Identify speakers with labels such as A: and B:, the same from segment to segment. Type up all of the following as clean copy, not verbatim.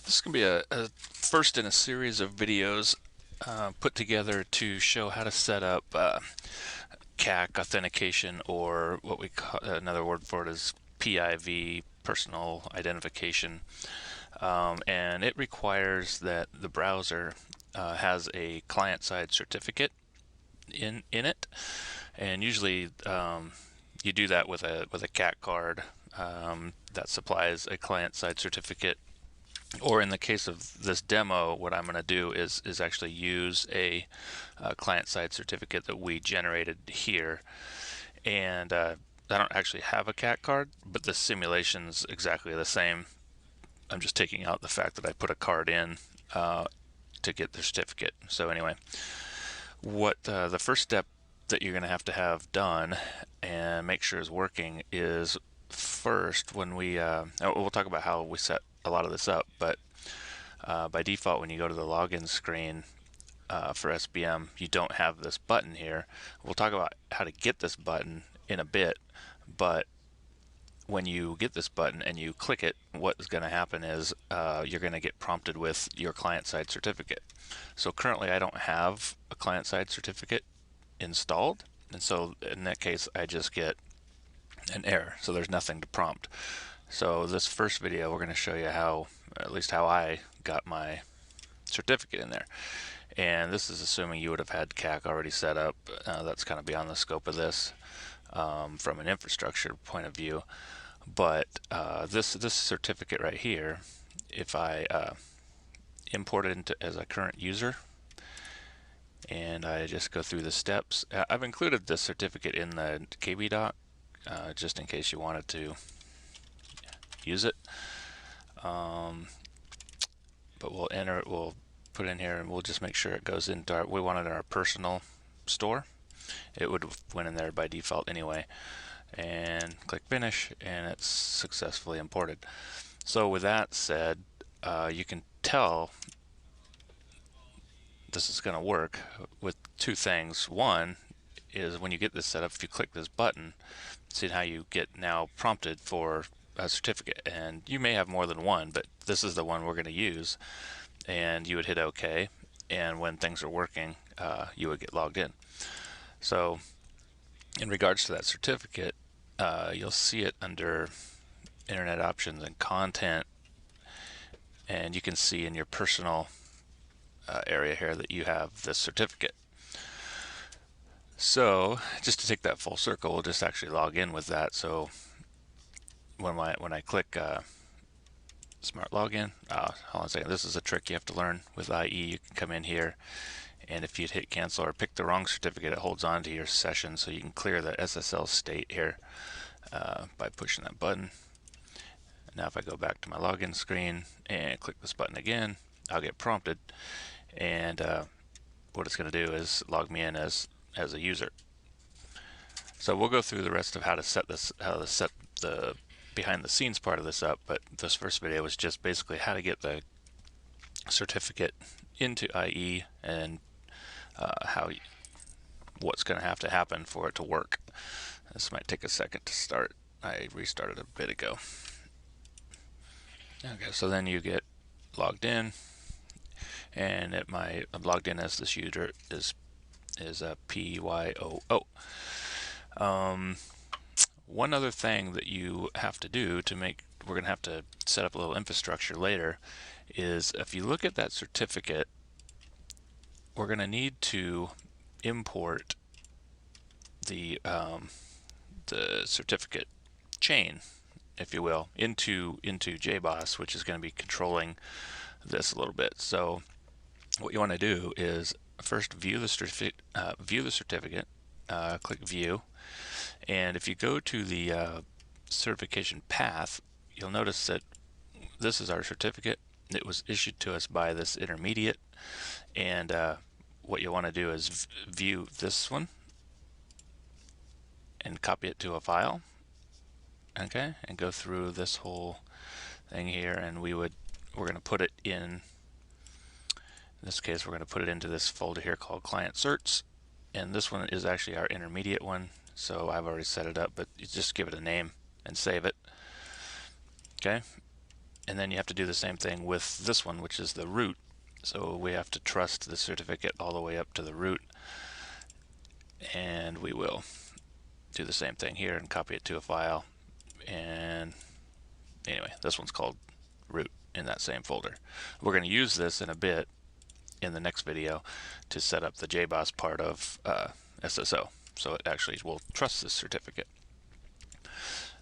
A: This is going to be a first in a series of videos put together to show how to set up CAC authentication, or what we call, another word for it is PIV, personal identification. And it requires that the browser has a client-side certificate in it, and usually you do that with a CAC card that supplies a client-side certificate. Or in the case of this demo, what I'm going to do is actually use a client-side certificate that we generated here. And I don't actually have a CAC card, but the simulation's exactly the same. I'm just taking out the fact that I put a card in to get the certificate. So anyway, what the first step that you're going to have done and make sure is working is, first, when we'll talk about how we set a lot of this up, but by default, when you go to the login screen for SBM, you don't have this button here. We'll talk about how to get this button in a bit, but when you get this button and you click it, what is going to happen is you're going to get prompted with your client-side certificate. So currently I don't have a client-side certificate installed, and so in that case I just get an error, so there's nothing to prompt. So this first video we're going to show you how, at least how I got my certificate in there. And this is assuming you would have had CAC already set up. That's kind of beyond the scope of this from an infrastructure point of view. But this certificate right here, if I import it into as a current user, and I just go through the steps, I've included this certificate in the KB doc just in case you wanted to use it. But we'll put it in here, and we'll just make sure it goes into we want it in our personal store. It would have went in there by default anyway. And click finish, and it's successfully imported. So with that said, you can tell this is going to work with two things. One is when you get this set up, if you click this button, see how you get now prompted for a certificate, and you may have more than one, but this is the one we're going to use, and you would hit OK, and when things are working you would get logged in. So in regards to that certificate, you'll see it under Internet Options and Content, and you can see in your personal area here that you have this certificate. So just to take that full circle, we'll just actually log in with that. So when I click Smart Login, hold on a second, this is a trick you have to learn with IE. You can come in here, and if you'd hit cancel or pick the wrong certificate, it holds on to your session, so you can clear the SSL state here by pushing that button. Now if I go back to my login screen and click this button again, I'll get prompted, and what it's going to do is log me in as a user. So we'll go through the rest of how to set the behind the scenes part of this up, but this first video was just basically how to get the certificate into IE and what's going to have to happen for it to work. This might take a second to start. I restarted a bit ago. Okay, so then you get logged in, and I'm logged in as this user is a PYOO. One other thing that you have to do we're going to have to set up a little infrastructure later, is if you look at that certificate, we're going to need to import the certificate chain, if you will, into JBoss, which is going to be controlling this a little bit. So what you want to do is first view the certificate, click view, and if you go to the certification path, you'll notice that this is our certificate. It was issued to us by this intermediate, and what you want to do is view this one and copy it to a file, okay, and go through this whole thing here, and we're going to put it in this case, we're going to put it into this folder here called client certs, and this one is actually our intermediate one, so I've already set it up, but you just give it a name and save it. Okay, And then you have to do the same thing with this one, which is the root. So we have to trust the certificate all the way up to the root, and we will do the same thing here and copy it to a file. And anyway, this one's called root in that same folder. We're going to use this in a bit in the next video to set up the JBoss part of SSO, so it actually will trust this certificate.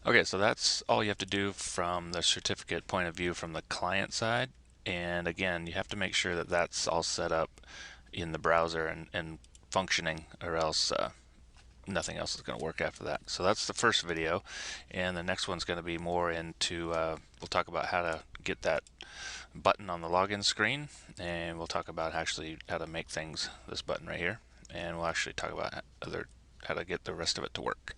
A: Okay, so that's all you have to do from the certificate point of view from the client side. And again, you have to make sure that that's all set up in the browser and functioning, or else nothing else is going to work after that. So that's the first video, and the next one's going to be more into we'll talk about how to get that button on the login screen, and we'll talk about actually how to make things, this button right here, and we'll actually talk about how to get the rest of it to work.